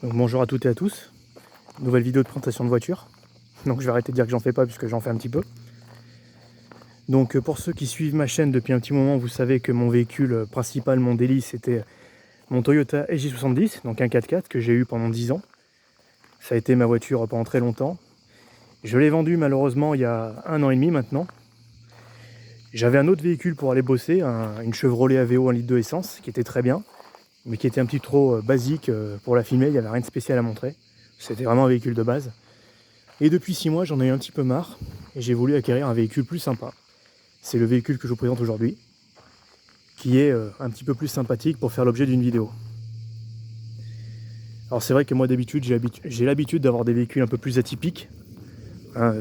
Donc bonjour à toutes et à tous, nouvelle vidéo de présentation de voiture. Donc je vais arrêter de dire que j'en fais pas puisque j'en fais un petit peu. Donc pour ceux qui suivent ma chaîne depuis un petit moment, vous savez que mon véhicule principal, mon délice, c'était mon Toyota SJ70, donc un 4x4 que j'ai eu pendant 10 ans. Ça a été ma voiture pendant très longtemps. Je l'ai vendu malheureusement il y a 1 an et demi maintenant. J'avais un autre véhicule pour aller bosser, une Chevrolet Aveo 1 litre de essence, qui était très bien, mais qui était un petit trop basique pour la filmer, il n'y avait rien de spécial à montrer. C'était vraiment un véhicule de base. Et depuis 6 mois, j'en ai eu un petit peu marre, et j'ai voulu acquérir un véhicule plus sympa. C'est le véhicule que je vous présente aujourd'hui, qui est un petit peu plus sympathique pour faire l'objet d'une vidéo. Alors c'est vrai que moi d'habitude, j'ai l'habitude d'avoir des véhicules un peu plus atypiques,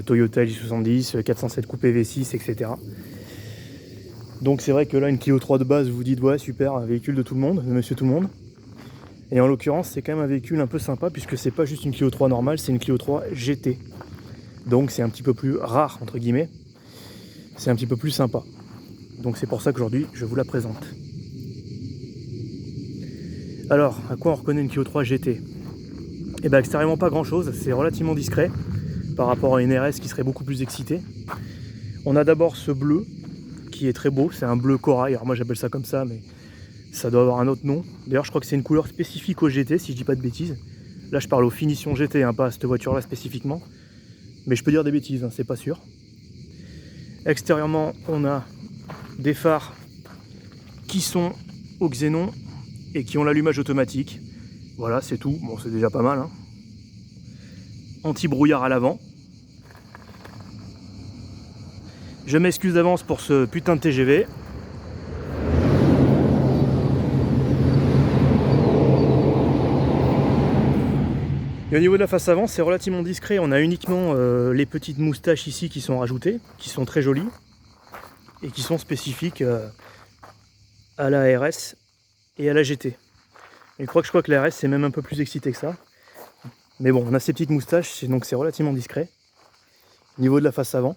Toyota J70, 407 Coupé V6, etc. Donc c'est vrai que là, une Clio 3 de base, vous vous dites, ouais, super, un véhicule de tout le monde, de monsieur tout le monde. Et en l'occurrence, c'est quand même un véhicule un peu sympa, puisque c'est pas juste une Clio 3 normale, c'est une Clio 3 GT. Donc c'est un petit peu plus rare, entre guillemets. C'est un petit peu plus sympa. Donc c'est pour ça qu'aujourd'hui, je vous la présente. Alors, à quoi on reconnaît une Clio 3 GT? Eh bien, extérieurement, pas grand-chose. C'est relativement discret par rapport à une RS qui serait beaucoup plus excitée. On a d'abord ce bleu, qui est très beau. C'est un bleu corail. Alors moi, j'appelle ça comme ça, mais ça doit avoir un autre nom. D'ailleurs, je crois que c'est une couleur spécifique au GT, si je dis pas de bêtises. Là, je parle aux finitions GT, pas à cette voiture-là spécifiquement. Mais je peux dire des bêtises, c'est pas sûr. Extérieurement, on a des phares qui sont au xénon et qui ont l'allumage automatique. Voilà, c'est tout. Bon, c'est déjà pas mal. Anti-brouillard à l'avant. Je m'excuse d'avance pour ce putain de TGV. Et au niveau de la face avant, c'est relativement discret. On a uniquement les petites moustaches ici qui sont rajoutées, qui sont très jolies et qui sont spécifiques à la RS et à la GT. Et je crois que la RS c'est même un peu plus excité que ça. Mais bon, on a ces petites moustaches, donc c'est relativement discret. Au niveau de la face avant.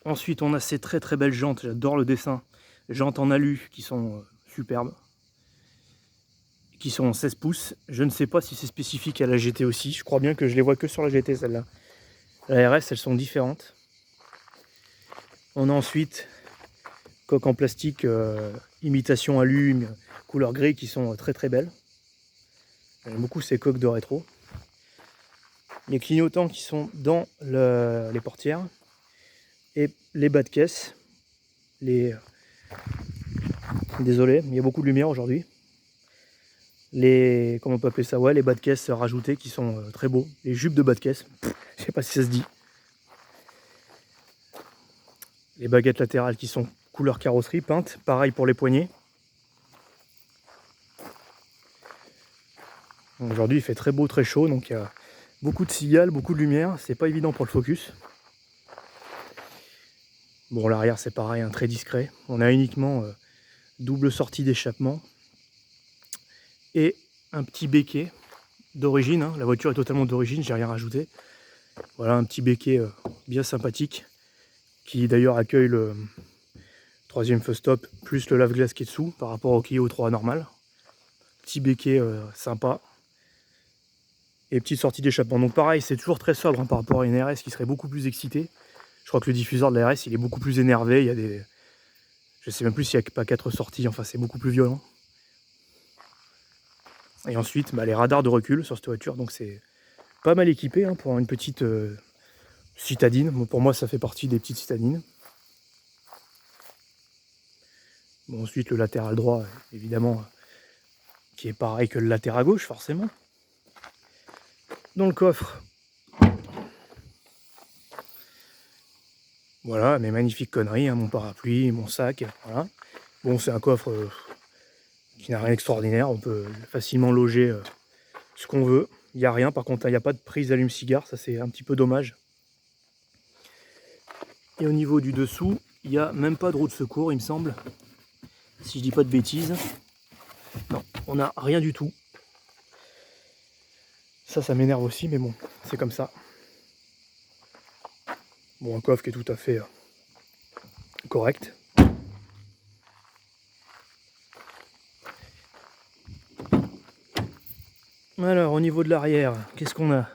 Ensuite, on a ces très très belles jantes, j'adore le dessin. Jantes en alu qui sont superbes. Qui sont en 16 pouces. Je ne sais pas si c'est spécifique à la GT aussi. Je crois bien que je les vois que sur la GT celle-là. La RS, elles sont différentes. On a ensuite coque en plastique, imitation alu, couleur gris qui sont très très belles. J'aime beaucoup ces coques de rétro. Les clignotants qui sont dans les portières. Et les bas de caisse. Désolé, il y a beaucoup de lumière aujourd'hui. Comment on peut appeler ça, ouais, les bas de caisse rajoutés qui sont très beaux. Les jupes de bas de caisse. Je sais pas si ça se dit. Les baguettes latérales qui sont couleur carrosserie peintes. Pareil pour les poignées. Aujourd'hui il fait très beau, très chaud, donc il y a beaucoup de cigales, beaucoup de lumière. C'est pas évident pour le focus. Bon, l'arrière c'est pareil, très discret. On a uniquement double sortie d'échappement et un petit béquet d'origine. La voiture est totalement d'origine, j'ai rien rajouté. Voilà, un petit béquet bien sympathique qui d'ailleurs accueille le troisième feu stop plus le lave-glace qui est dessous par rapport au Clio 3 normal. Petit béquet sympa et petite sortie d'échappement. Donc pareil, c'est toujours très sobre par rapport à une RS qui serait beaucoup plus excitée. Je crois que le diffuseur de la RS il est beaucoup plus énervé. Il y a des, je sais même plus s'il n'y a pas 4 sorties. Enfin, c'est beaucoup plus violent. Et ensuite, les radars de recul sur cette voiture. Donc c'est pas mal équipé pour une petite citadine. Bon, pour moi, ça fait partie des petites citadines. Bon, ensuite, le latéral droit, évidemment, qui est pareil que le latéral gauche, forcément. Dans le coffre, voilà, mes magnifiques conneries, mon parapluie, mon sac, voilà. Bon, c'est un coffre qui n'a rien d'extraordinaire, on peut facilement loger ce qu'on veut. Il n'y a rien, par contre, il n'y a pas de prise allume-cigare, ça c'est un petit peu dommage. Et au niveau du dessous, il n'y a même pas de roue de secours, il me semble. Si je dis pas de bêtises. Non, on n'a rien du tout. Ça m'énerve aussi, mais bon, c'est comme ça. Bon, un coffre qui est tout à fait correct. Alors, au niveau de l'arrière, qu'est-ce qu'on a?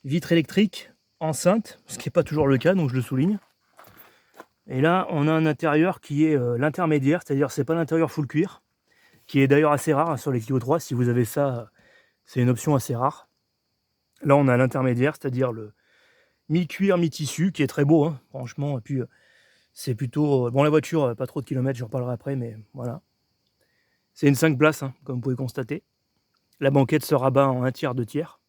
Vitre électrique, enceinte, ce qui n'est pas toujours le cas, donc je le souligne. Et là, on a un intérieur qui est l'intermédiaire, c'est-à-dire c'est pas l'intérieur full cuir, qui est d'ailleurs assez rare hein, sur les Clio 3. Si vous avez ça, c'est une option assez rare. Là, on a l'intermédiaire, c'est-à-dire le mi-cuir, mi-tissu, qui est très beau, hein, franchement. Et puis, c'est plutôt... bon, la voiture, pas trop de kilomètres, j'en reparlerai après, mais voilà. C'est une 5 places, hein, comme vous pouvez constater. La banquette se rabat en 1/3, 2/3.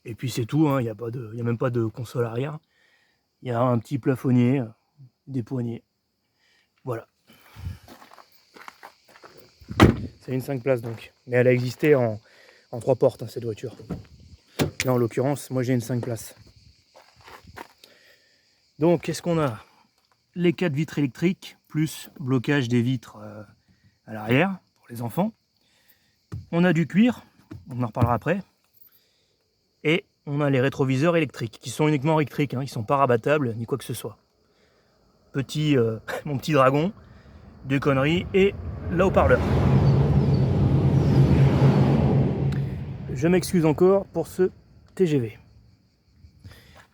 Et puis c'est tout, hein, il n'y a même pas de console arrière. Il y a un petit plafonnier, des poignées. Voilà. C'est une 5 places donc. Mais elle a existé en 3 portes, hein, cette voiture. Là en l'occurrence, moi j'ai une 5 places. Donc qu'est-ce qu'on a? Les 4 vitres électriques, plus blocage des vitres à l'arrière, pour les enfants. On a du cuir, on en reparlera après. Et on a les rétroviseurs électriques, qui sont uniquement électriques, hein, ils ne sont pas rabattables, ni quoi que ce soit. Petit, mon petit dragon, des conneries, et là haut-parleur. Je m'excuse encore pour ce TGV.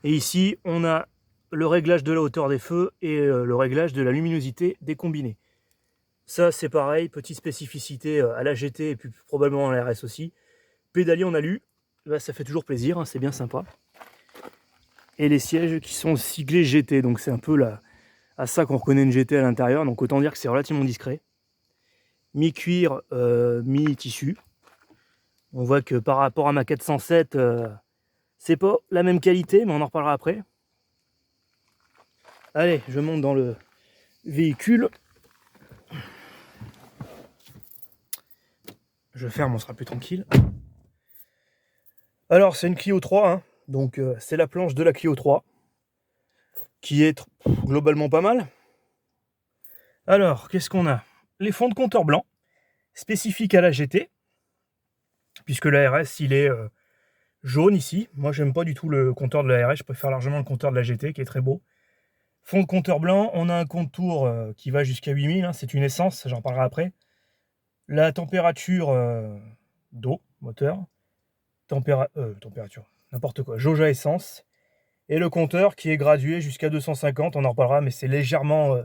Et ici, on a le réglage de la hauteur des feux et le réglage de la luminosité des combinés. Ça, c'est pareil, petite spécificité à la GT et puis probablement à la RS aussi. Pédalier en alu, bah, ça fait toujours plaisir, hein, c'est bien sympa. Et les sièges qui sont siglés GT, donc c'est un peu à ça qu'on reconnaît une GT à l'intérieur, donc autant dire que c'est relativement discret. Mi-cuir, mi-tissu. On voit que par rapport à ma 407, c'est pas la même qualité, mais on en reparlera après. Allez, je monte dans le véhicule. Je ferme, on sera plus tranquille. Alors, c'est une Clio 3, hein, donc c'est la planche de la Clio 3, qui est globalement pas mal. Alors, qu'est-ce qu'on a? Les fonds de compteur blancs, spécifiques à la GT, puisque la RS, il est jaune ici. Moi, j'aime pas du tout le compteur de la RS, je préfère largement le compteur de la GT, qui est très beau. Fond de compteur blanc, on a un contour qui va jusqu'à 8000, hein, c'est une essence, j'en parlerai après. La température d'eau, moteur, température, n'importe quoi, jauge à essence. Et le compteur qui est gradué jusqu'à 250, on en reparlera, mais c'est légèrement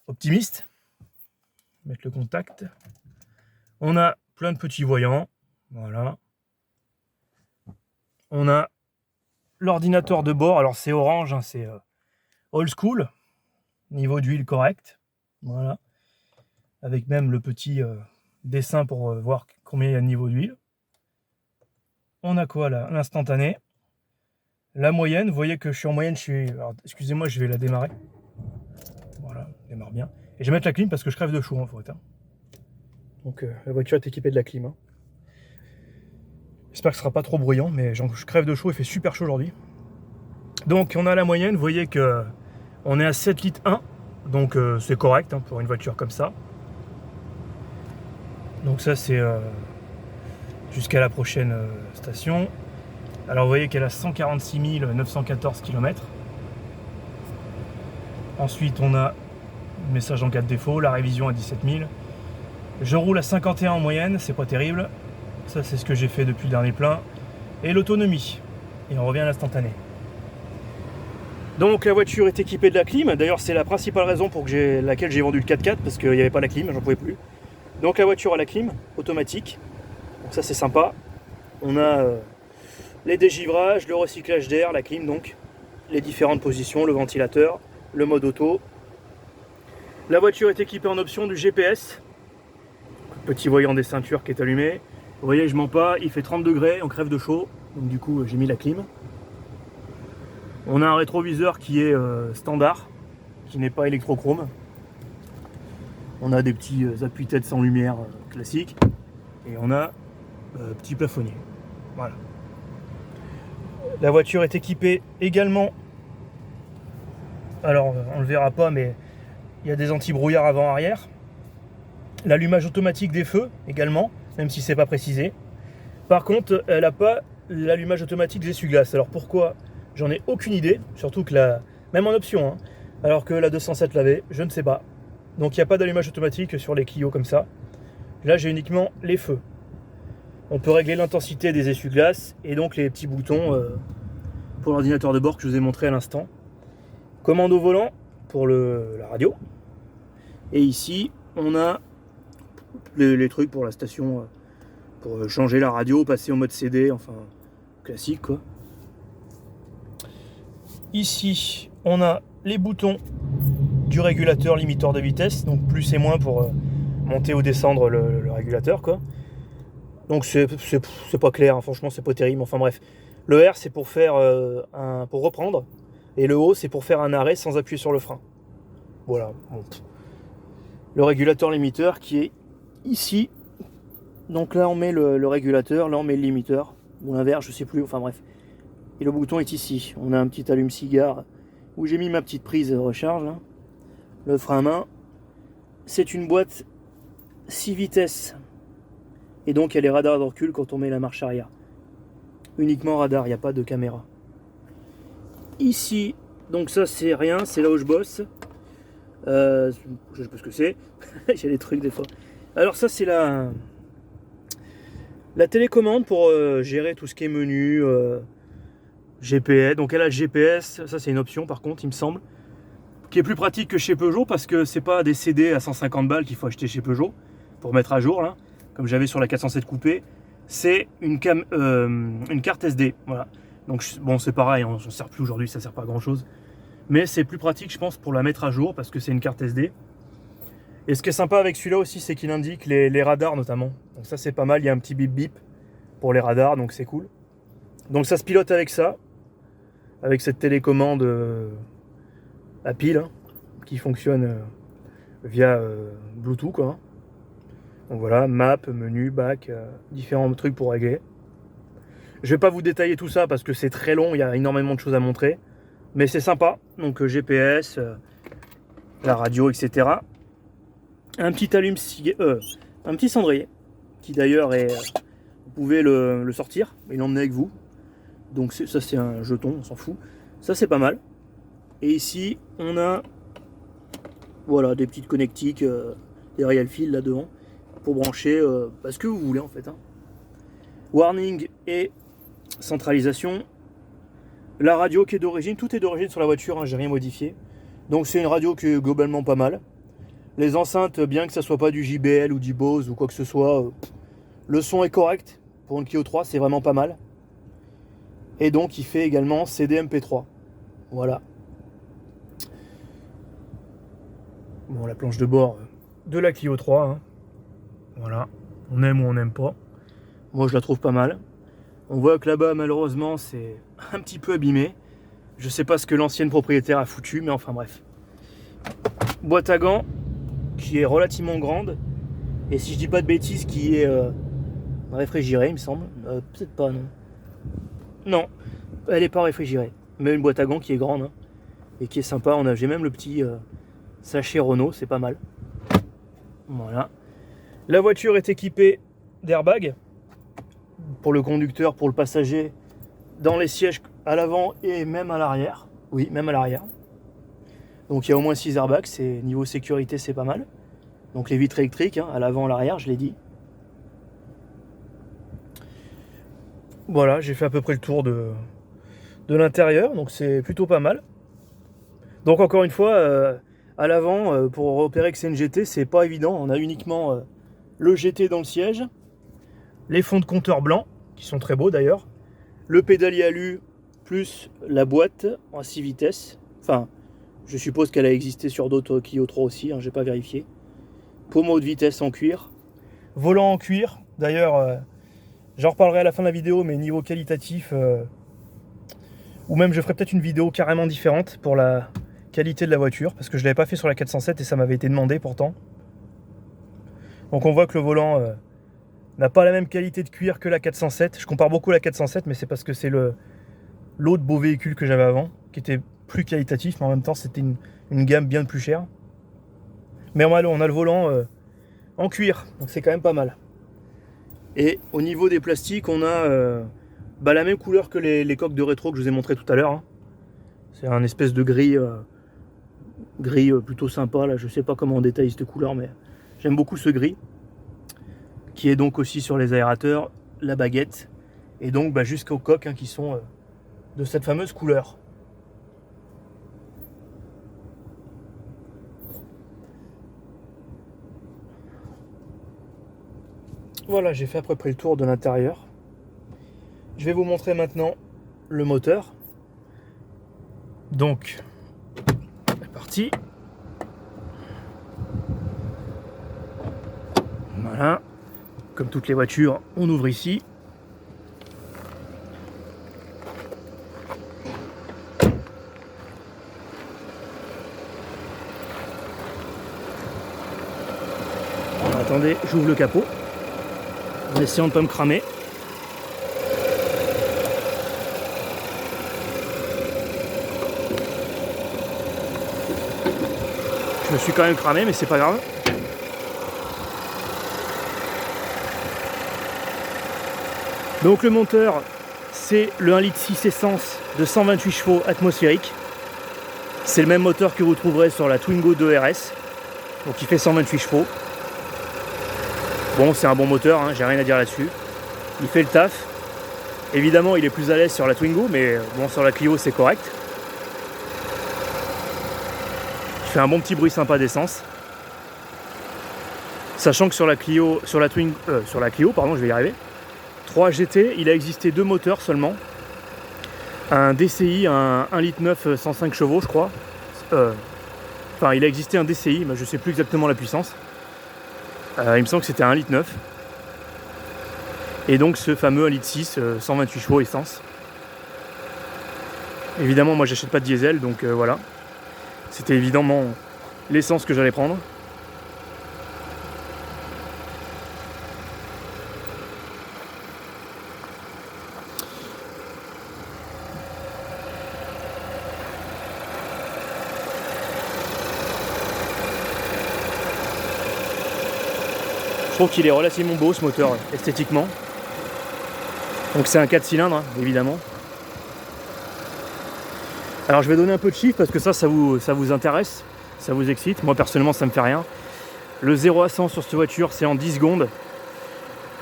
optimiste. Mettre le contact. On a plein de petits voyants, voilà. On a l'ordinateur de bord, alors c'est orange, hein, c'est old school, niveau d'huile correct, voilà. Avec même le petit dessin pour voir combien il y a de niveau d'huile. On a quoi là? L'instantané. La moyenne, vous voyez que je suis en moyenne, excusez-moi, je vais la démarrer. Voilà, démarre bien. Et je vais mettre la clim parce que je crève de chaud, hein, faut être. Donc la voiture est équipée de la clim. Hein. J'espère que ce sera pas trop bruyant, mais je crève de chaud, il fait super chaud aujourd'hui. Donc on a la moyenne, vous voyez que on est à 7 litres 1, donc c'est correct hein, pour une voiture comme ça. Donc ça c'est jusqu'à la prochaine station. Alors vous voyez qu'elle a 146 914 km. Ensuite on a le message en cas de défaut, la révision à 17 000. Je roule à 51 en moyenne, c'est pas terrible. Ça c'est ce que j'ai fait depuis le dernier plein. Et l'autonomie. Et on revient à l'instantané. Donc la voiture est équipée de la clim. D'ailleurs c'est la principale raison pour laquelle j'ai vendu le 4x4, parce qu'il n'y avait pas la clim, j'en pouvais plus. Donc la voiture a la clim automatique. Donc ça c'est sympa. On a les dégivrages, le recyclage d'air, la clim donc, les différentes positions, le ventilateur, le mode auto. La voiture est équipée en option du GPS. Petit voyant des ceintures qui est allumé. Vous voyez, je mens pas, il fait 30 degrés, on crève de chaud. Donc du coup, j'ai mis la clim. On a un rétroviseur qui est standard, qui n'est pas électrochrome. On a des petits appuis-têtes sans lumière classiques. Et on a petit plafonnier. Voilà. La voiture est équipée également, alors on ne le verra pas, mais il y a des anti-brouillard avant-arrière. L'allumage automatique des feux également, même si c'est pas précisé. Par contre, elle n'a pas l'allumage automatique des essuie-glaces. Alors pourquoi? J'en ai aucune idée, surtout que même en option, hein, alors que la 207 l'avait, je ne sais pas. Donc il n'y a pas d'allumage automatique sur les Clio comme ça. Là j'ai uniquement les feux. On peut régler l'intensité des essuie-glaces et donc les petits boutons pour l'ordinateur de bord que je vous ai montré à l'instant. Commande au volant pour la radio. Et ici, on a les trucs pour la station, pour changer la radio, passer au mode CD, enfin classique quoi. Ici, on a les boutons du régulateur limiteur de vitesse, donc plus et moins pour monter ou descendre le régulateur quoi. Donc c'est pas clair, hein, franchement c'est pas terrible, enfin bref. Le R c'est pour faire pour reprendre, et le O c'est pour faire un arrêt sans appuyer sur le frein. Voilà. Bon. Le régulateur limiteur qui est ici. Donc là on met le régulateur, là on met le limiteur, ou l'inverse, je sais plus, enfin bref. Et le bouton est ici. On a un petit allume-cigare où j'ai mis ma petite prise de recharge. Là. Le frein à main. C'est une boîte 6 vitesses. Et donc il y a les radars de recul quand on met la marche arrière. Uniquement radar, il n'y a pas de caméra. Ici, donc ça c'est rien, c'est là où je bosse. Je sais pas ce que c'est. J'ai des trucs des fois. Alors ça c'est la télécommande pour gérer tout ce qui est menu, GPS. Donc elle a le GPS, ça c'est une option par contre il me semble, qui est plus pratique que chez Peugeot parce que c'est pas des CD à 150 balles qu'il faut acheter chez Peugeot pour mettre à jour là, comme j'avais sur la 407 coupé. C'est une carte SD, voilà. Donc bon c'est pareil, on s'en sert plus aujourd'hui, ça sert pas à grand chose. Mais c'est plus pratique je pense pour la mettre à jour parce que c'est une carte SD. Et ce qui est sympa avec celui-là aussi, c'est qu'il indique les radars notamment. Donc ça c'est pas mal, il y a un petit bip bip pour les radars, donc c'est cool. Donc ça se pilote avec ça, avec cette télécommande à pile, hein, qui fonctionne via Bluetooth quoi. Hein. Donc voilà, map, menu, back, différents trucs pour régler. Je vais pas vous détailler tout ça parce que c'est très long, il y a énormément de choses à montrer. Mais c'est sympa, donc GPS, la radio, etc. Un petit un petit cendrier, qui d'ailleurs est... vous pouvez le sortir et l'emmener avec vous. Donc ça c'est un jeton, on s'en fout. Ça c'est pas mal. Et ici on a voilà des petites connectiques derrière le fil là devant pour brancher ce que vous voulez en fait. Hein. Warning et centralisation. La radio qui est d'origine, tout est d'origine sur la voiture, hein, j'ai rien modifié. Donc c'est une radio qui est globalement pas mal. Les enceintes, bien que ça soit pas du JBL ou du Bose ou quoi que ce soit, le son est correct. Pour une Clio 3, c'est vraiment pas mal. Et donc il fait également CD MP3. Voilà. Bon, la planche de bord de la Clio 3. Hein. Voilà. On aime ou on n'aime pas. Moi je la trouve pas mal. On voit que là-bas malheureusement c'est un petit peu abîmé. Je sais pas ce que l'ancienne propriétaire a foutu, mais enfin bref. Boîte à gants qui est relativement grande. Et si je dis pas de bêtises, qui est réfrigérée il me semble. Peut-être pas non. Non, elle n'est pas réfrigérée. Mais une boîte à gants qui est grande hein, et qui est sympa. J'ai même le petit sachet Renault, c'est pas mal. Voilà. La voiture est équipée d'airbags pour le conducteur, pour le passager, dans les sièges à l'avant et même à l'arrière. Oui, même à l'arrière. Donc il y a au moins 6 airbags, niveau sécurité c'est pas mal. Donc les vitres électriques, hein, à l'avant, à l'arrière, je l'ai dit. Voilà, j'ai fait à peu près le tour de l'intérieur, donc c'est plutôt pas mal. Donc encore une fois, à l'avant, pour repérer que c'est une GT, c'est pas évident. On a uniquement le GT dans le siège, les fonds de compteur blancs, qui sont très beaux d'ailleurs, le pédalier alu, plus la boîte en 6 vitesses. Enfin, je suppose qu'elle a existé sur d'autres Clio 3 aussi, hein, j'ai pas vérifié. Pommeau de vitesse en cuir, volant en cuir. D'ailleurs, j'en reparlerai à la fin de la vidéo, mais niveau qualitatif, ou même je ferai peut-être une vidéo carrément différente pour la qualité de la voiture, parce que je ne l'avais pas fait sur la 407 et ça m'avait été demandé pourtant. Donc on voit que le volant n'a pas la même qualité de cuir que la 407. Je compare beaucoup la 407, mais c'est parce que c'est l'autre beau véhicule que j'avais avant, qui était plus qualitatif, mais en même temps c'était une gamme bien plus chère. Mais on a le volant en cuir, donc c'est quand même pas mal. Et au niveau des plastiques, on a la même couleur que les coques de rétro que je vous ai montré tout à l'heure. Hein. C'est un espèce de gris, plutôt sympa. Là, je sais pas comment on détaille cette couleur, mais j'aime beaucoup ce gris. Qui est donc aussi sur les aérateurs la baguette et donc bah, jusqu'aux coques hein, qui sont de cette fameuse couleur. Voilà, j'ai fait à peu près le tour de l'intérieur. Je vais vous montrer maintenant le moteur. Donc, c'est parti. Voilà. Comme toutes les voitures, on ouvre ici. Alors, attendez, j'ouvre le capot. En essayant de ne pas me cramer. Je me suis quand même cramé, mais c'est pas grave. Donc le moteur, c'est le 1,6 litre essence de 128 chevaux atmosphériques. C'est le même moteur que vous trouverez sur la Twingo 2 RS. Donc il fait 128 chevaux. Bon, c'est un bon moteur, hein, j'ai rien à dire là-dessus. Il fait le taf. Évidemment, il est plus à l'aise sur la Twingo, mais bon, sur la Clio, c'est correct. Il fait un bon petit bruit sympa d'essence. Sachant que sur la Clio, sur la Clio, pardon, je vais y arriver. 3 GT, il a existé 2 moteurs seulement. Un DCI, un 1,9 litre 105 chevaux, je crois. Enfin, il a existé un DCI, mais je ne sais plus exactement la puissance. Il me semble que c'était un 1,9 litre. Et donc ce fameux 1,6 litre 128 chevaux essence. Évidemment, moi j'achète pas de diesel, donc voilà. C'était évidemment l'essence que j'allais prendre. Je trouve qu'il est relativement beau ce moteur esthétiquement. Donc c'est un 4 cylindres, hein, évidemment. Alors je vais donner un peu de chiffres parce que ça vous intéresse, ça vous excite. Moi personnellement ça me fait rien. Le 0 à 100 sur cette voiture c'est en 10 secondes.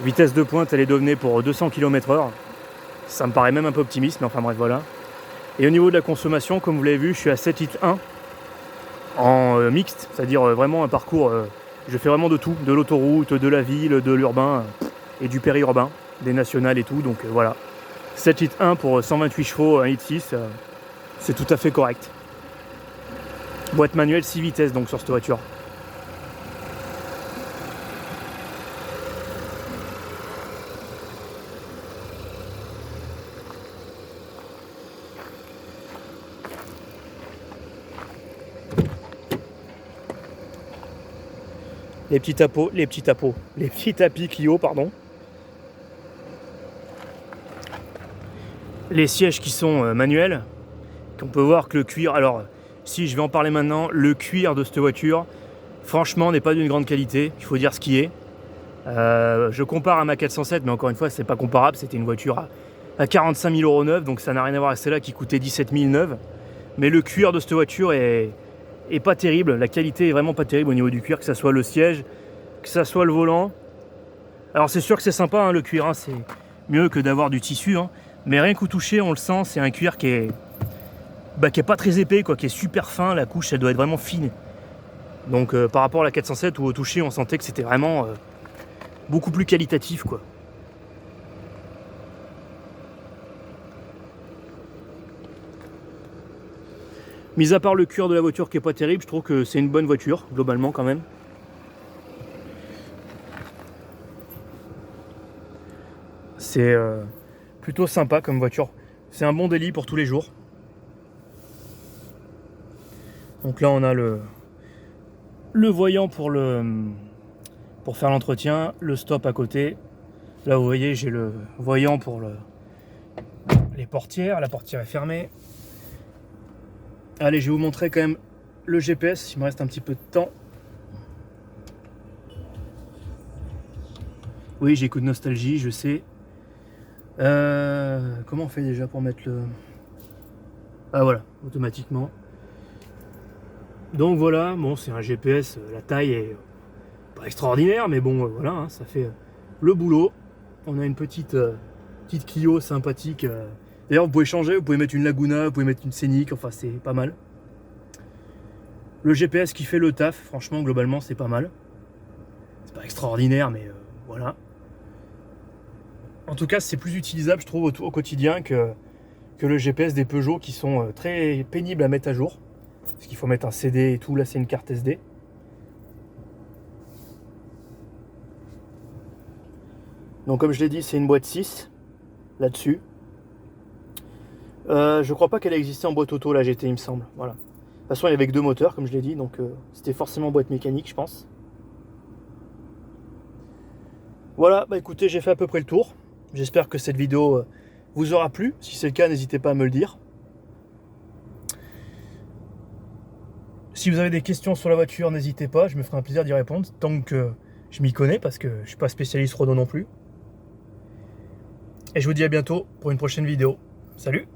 Vitesse de pointe elle est donnée pour 200 km/h. Ça me paraît même un peu optimiste, mais enfin bref voilà. Et au niveau de la consommation, comme vous l'avez vu, je suis à 7,1 litres en mixte, c'est-à-dire vraiment un parcours, je fais vraiment de tout, de l'autoroute, de la ville, de l'urbain et du périurbain, des nationales et tout, donc voilà. 7,1 litres pour 128 chevaux, 1,6 litre, c'est tout à fait correct. Boîte manuelle 6 vitesses donc sur cette voiture. Les petits tapis Clio, pardon. Les sièges qui sont manuels, qu'on peut voir que le cuir, alors si je vais en parler maintenant, le cuir de cette voiture, franchement n'est pas d'une grande qualité, il faut dire ce qui est. Je compare à ma 407, mais encore une fois c'est pas comparable, c'était une voiture à 45 000 € neuve, donc ça n'a rien à voir avec celle-là qui coûtait 17 000 neuve. Mais le cuir de cette voiture est pas terrible, la qualité est vraiment pas terrible au niveau du cuir, que ce soit le siège, que ce soit le volant. Alors c'est sûr que c'est sympa hein, le cuir, hein, c'est mieux que d'avoir du tissu, hein, mais rien qu'au toucher on le sent, c'est un cuir qui est pas très épais, quoi, qui est super fin, la couche elle doit être vraiment fine. Donc par rapport à la 407 où au toucher on sentait que c'était vraiment beaucoup plus qualitatif quoi. Mis à part le cuir de la voiture qui est pas terrible, je trouve que c'est une bonne voiture, globalement quand même. C'est plutôt sympa comme voiture. C'est un bon délit pour tous les jours. Donc là on a le voyant pour faire l'entretien, le stop à côté. Là vous voyez j'ai le voyant pour les portières, la portière est fermée. Allez, je vais vous montrer quand même le GPS, il me reste un petit peu de temps. Oui, j'écoute Nostalgie, je sais. Comment on fait déjà pour mettre le... Ah voilà, automatiquement. Donc voilà, bon c'est un GPS, la taille est pas extraordinaire, mais bon voilà, hein, ça fait le boulot. On a une petite Clio sympathique. D'ailleurs, vous pouvez changer, vous pouvez mettre une Laguna, vous pouvez mettre une Scénic, enfin c'est pas mal. Le GPS qui fait le taf, franchement, globalement, c'est pas mal. C'est pas extraordinaire, mais voilà. En tout cas, c'est plus utilisable, je trouve, au quotidien que le GPS des Peugeot qui sont très pénibles à mettre à jour. Parce qu'il faut mettre un CD et tout. Là, c'est une carte SD. Donc, comme je l'ai dit, c'est une boîte 6 là-dessus. Je crois pas qu'elle ait existé en boîte auto, la GT, il me semble. Voilà. De toute façon, il y avait que 2 moteurs, comme je l'ai dit. Donc, c'était forcément boîte mécanique, je pense. Voilà, bah écoutez, j'ai fait à peu près le tour. J'espère que cette vidéo vous aura plu. Si c'est le cas, n'hésitez pas à me le dire. Si vous avez des questions sur la voiture, n'hésitez pas, je me ferai un plaisir d'y répondre, tant que je m'y connais, parce que je ne suis pas spécialiste Renault non plus. Et je vous dis à bientôt pour une prochaine vidéo. Salut!